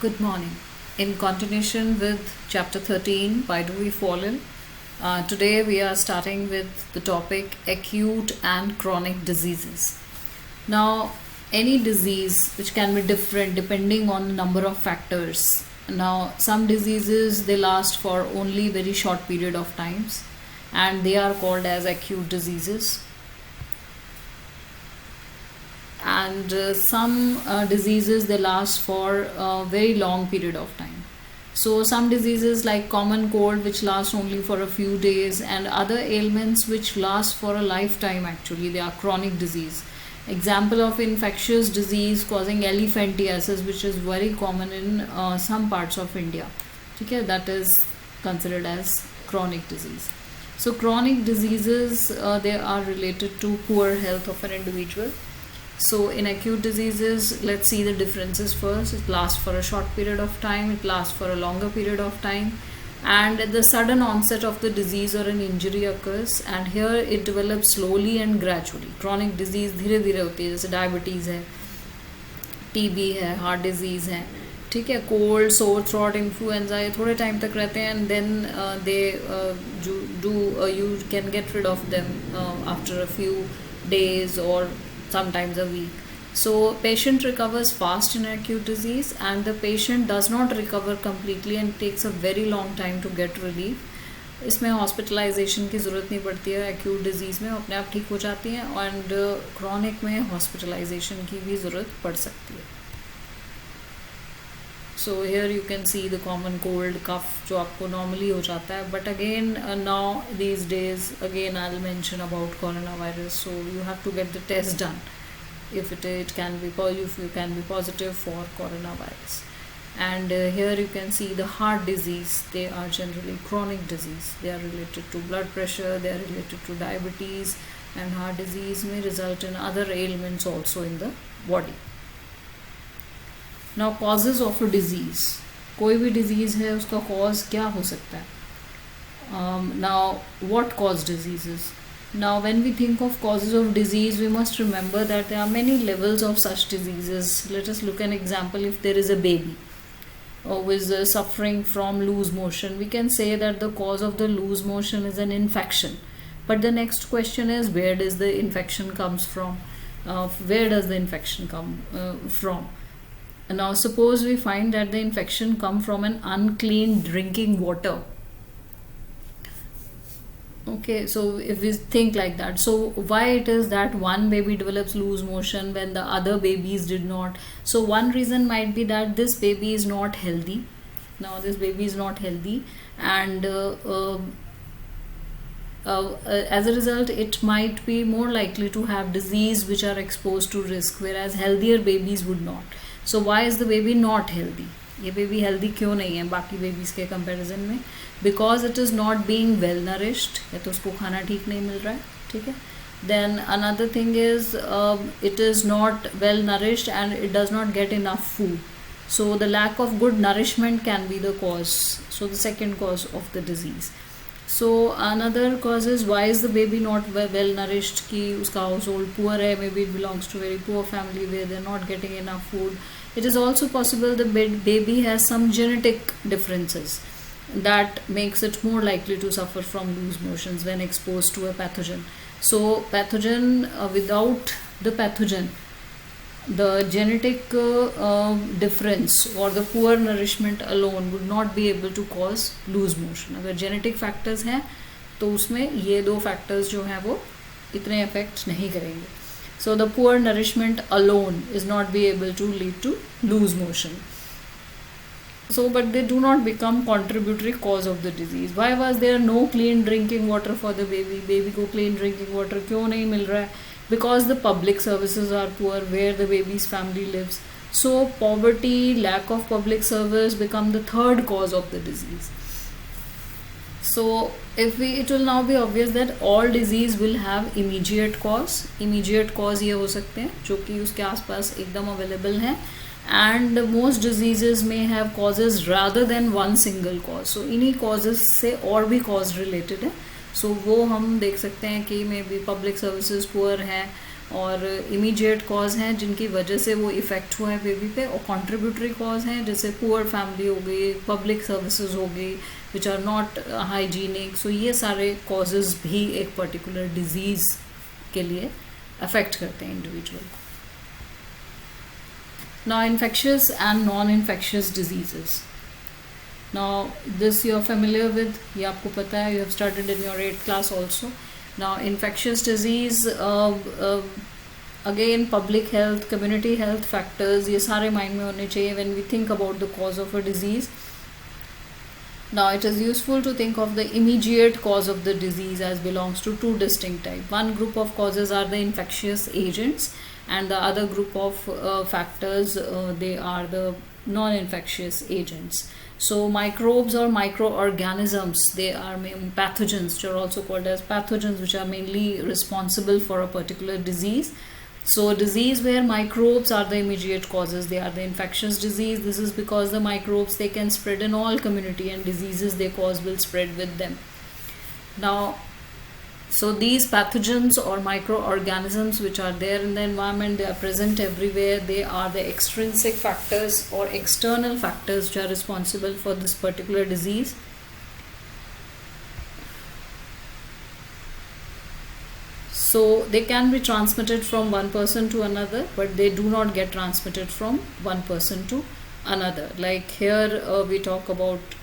Good morning. In continuation with chapter 13, Why Do We Fall Ill? Today we are starting with the topic acute and chronic diseases. Now, any disease which can be different depending on the number of factors. Now, some diseases they last for only very short period of times and they are called as acute diseases. And some diseases they last for a very long period of time. So some diseases like common cold which last only for a few days, and other ailments which last for a lifetime, actually they are chronic disease. Example of infectious disease causing elephantiasis, which is very common in some parts of India. Okay, that is considered as chronic disease. So chronic diseases they are related to poor health of an individual. So in acute diseases, let's see the differences first. It lasts for a short period of time, it lasts for a longer period of time, and the sudden onset of the disease or an injury occurs, and here it develops slowly and gradually. Chronic disease धीरे धीरे होती है, जैसे diabetes है, TB है, heart disease है, ठीक है, कोल्ड, सोर थ्रॉट, इन्फ्लुएंजा, ये थोड़े टाइम तक रहते हैं, and then you can get rid of them after a few days or sometimes a week. So patient recovers fast in acute disease, and the patient does not recover completely and takes a very long time to get relief. इसमें hospitalisation की ज़रूरत नहीं पड़ती है. Acute disease में अपने आप ठीक हो जाती हैं, एंड क्रॉनिक में हॉस्पिटलाइजेशन की भी ज़रूरत पड़ सकती है. So here you can see the common cold, cough जो आपको normally हो जाता है, but again now these days again I'll mention about coronavirus, so you have to get the test done if it can be if you can be positive for coronavirus. And here you can see the heart disease. They are generally chronic disease. They are related to blood pressure, they are related to diabetes, and heart disease may result in other ailments also in the body. Now causes of a disease. कोई भी disease है उसका cause क्या हो सकता है? Now what cause diseases? Now when we think of causes of disease, we must remember that there are many levels of such diseases. Let us look an example. If there is a baby who is suffering from loose motion, we can say that the cause of the loose motion is an infection. But the next question is, where does the infection comes from? Where does the infection come from? Now suppose we find that the infection come from an unclean drinking water. Okay, so if we think like that, so why it is that one baby develops loose motion when the other babies did not? So one reason might be that this baby is not healthy. Now this baby is not healthy, and as a result it might be more likely to have disease which are exposed to risk, whereas healthier babies would not. So why is the baby not healthy? ये baby healthy क्यों नहीं है बाकी babies के comparison में? Because it is not being well nourished, या तो उसको खाना ठीक नहीं मिल रहा है, ठीक है. Then another thing is it is not well nourished and it does not get enough food. So the lack of good nourishment can be the cause. So the second cause of the disease. So another cause is, why is the baby not well nourished? कि उसका household poor है, maybe it belongs to a very poor family where they're not getting enough food. It is also possible the baby has some genetic differences that makes it more likely to suffer from loose motions when exposed to a pathogen. So pathogen, without the pathogen, the genetic difference or the poor nourishment alone would not be able to cause loose motion. अगर genetic factors हैं तो उसमें ये दो factors जो हैं वो इतने affect नहीं करेंगे. So the poor nourishment alone is not be able to lead to loose motion. So but they do not become contributory cause of the disease. Why was there no clean drinking water for the baby? Baby को clean drinking water क्यों नहीं मिल रहा है? Because the public services are poor where the baby's family lives. So poverty, lack of public service become the third cause of the disease. So it will now be obvious that all disease will have immediate cause. Immediate cause ये हो सकते हैं जो कि उसके आसपास एकदम available हैं, and most diseases may have causes rather than one single cause. So इन्हीं causes से और भी cause related है. सो वो हम देख सकते हैं कि may be public services poor हैं और इमीडिएट कॉज हैं जिनकी वजह से वो इफ़ेक्ट हुआ है बेबी पे, और कंट्रीब्यूटरी कॉज हैं जैसे पुअर फैमिली हो गई, पब्लिक सर्विसेज हो गई विच आर नॉट हाइजीनिक. सो ये सारे कॉजेज़ भी एक पर्टिकुलर डिजीज़ के लिए अफेक्ट करते हैं इंडिविजुअल को. Now infectious and non-infectious diseases. Now this you are familiar with, ये आपको पता है, you have studied in your 8th class also. Now infectious disease, again public health, community health factors ये सारे mind में होने चाहिए when we think about the cause of a disease. Now it is useful to think of the immediate cause of the disease as belongs to two distinct types. One group of causes are the infectious agents, and the other group of factors, they are the non-infectious agents. So microbes or microorganisms, they are pathogens, which are also called as pathogens, which are mainly responsible for a particular disease. So disease where microbes are the immediate causes, they are the infectious disease. This is because the microbes, they can spread in all community, and diseases they cause will spread with them. Now so these pathogens or microorganisms which are there in the environment, they are present everywhere. They are the extrinsic factors or external factors which are responsible for this particular disease. So they can be transmitted from one person to another, but they do not get transmitted from one person to another. Like here we talk about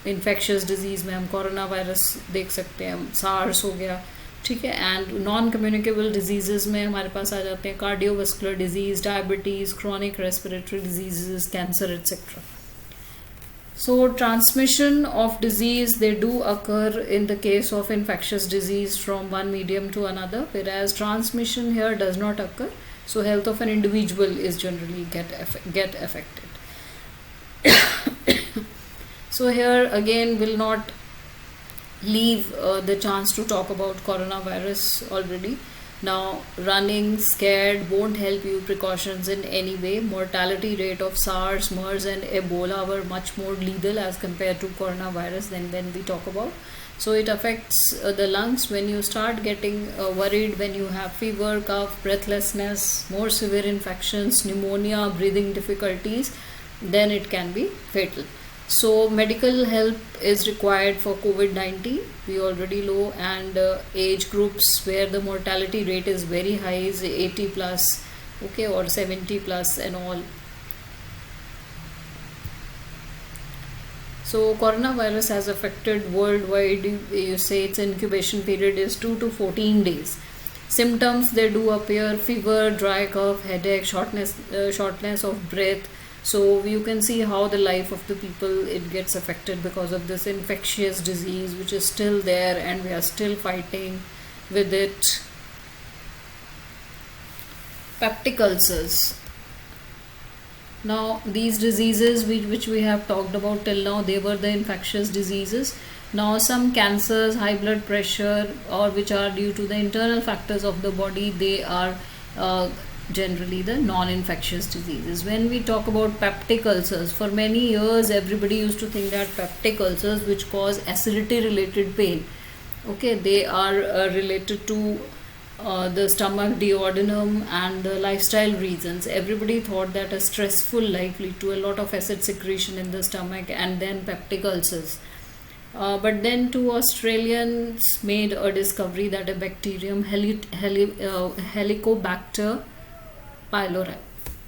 infectious disease में हम corona virus देख सकते हैं, SARS हो गया, ठीक है. And non communicable disease में हमारे पास आ जाते हैं cardiovascular disease, diabetes, chronic respiratory disease, cancer etcetera. So transmission of disease, they do occur in the case of infectious disease from one medium to another, whereas transmission here does not occur. So health of an individual is generally get affected. So here again will not leave the chance to talk about coronavirus already. Now running scared won't help you. Precautions in any way. Mortality rate of SARS, MERS and Ebola were much more lethal as compared to coronavirus than when we talk about. So it affects the lungs. When you start getting worried, when you have fever, cough, breathlessness, more severe infections, pneumonia, breathing difficulties, then it can be fatal. So medical help is required for COVID-19. We already know, and age groups where the mortality rate is very high is 80 plus, okay, or 70 plus and all. So coronavirus has affected worldwide. You say its incubation period is 2 to 14 days. Symptoms, they do appear: fever, dry cough, headache, shortness of breath. So you can see how the life of the people, it gets affected because of this infectious disease which is still there, and we are still fighting with it. Peptic ulcers. Now these diseases which we have talked about till now, they were the infectious diseases. Now some cancers, high blood pressure, or which are due to the internal factors of the body, they are generally the non-infectious diseases. When we talk about peptic ulcers, for many years everybody used to think that peptic ulcers which cause acidity related pain, okay, they are related to the stomach, duodenum and the lifestyle reasons. Everybody thought that a stressful life lead to a lot of acid secretion in the stomach and then peptic ulcers. But then two Australians made a discovery that a bacterium Helicobacter pylori,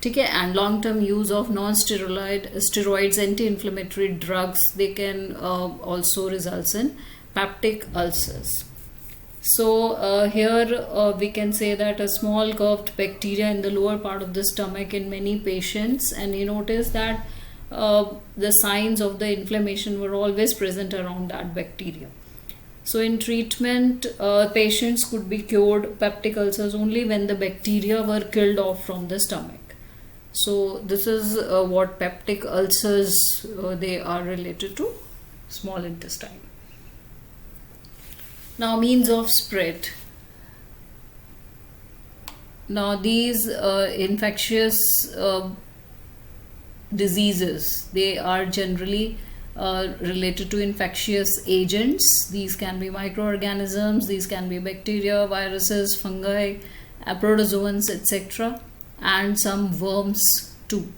ठीक है, and long-term use of steroids, anti-inflammatory drugs, they can also result in peptic ulcers. So here we can say that a small curved bacteria in the lower part of the stomach in many patients, and you notice that the signs of the inflammation were always present around that bacteria. So in treatment, patients could be cured peptic ulcers only when the bacteria were killed off from the stomach. So this is what peptic ulcers, they are related to small intestine. Now means of spread. Now these infectious diseases, they are generally related to infectious agents. These can be microorganisms, these can be bacteria, viruses, fungi, protozoans, etc., and some worms too.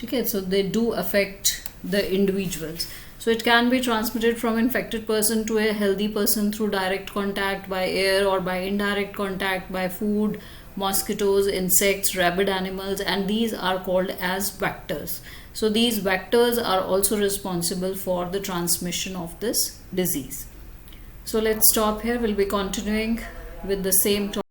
Okay, so they do affect the individuals. So it can be transmitted from infected person to a healthy person through direct contact by air or by indirect contact by food, mosquitoes, insects, rabid animals, and these are called as vectors. So these vectors are also responsible for the transmission of this disease. So let's stop here. We'll be continuing with the same topic.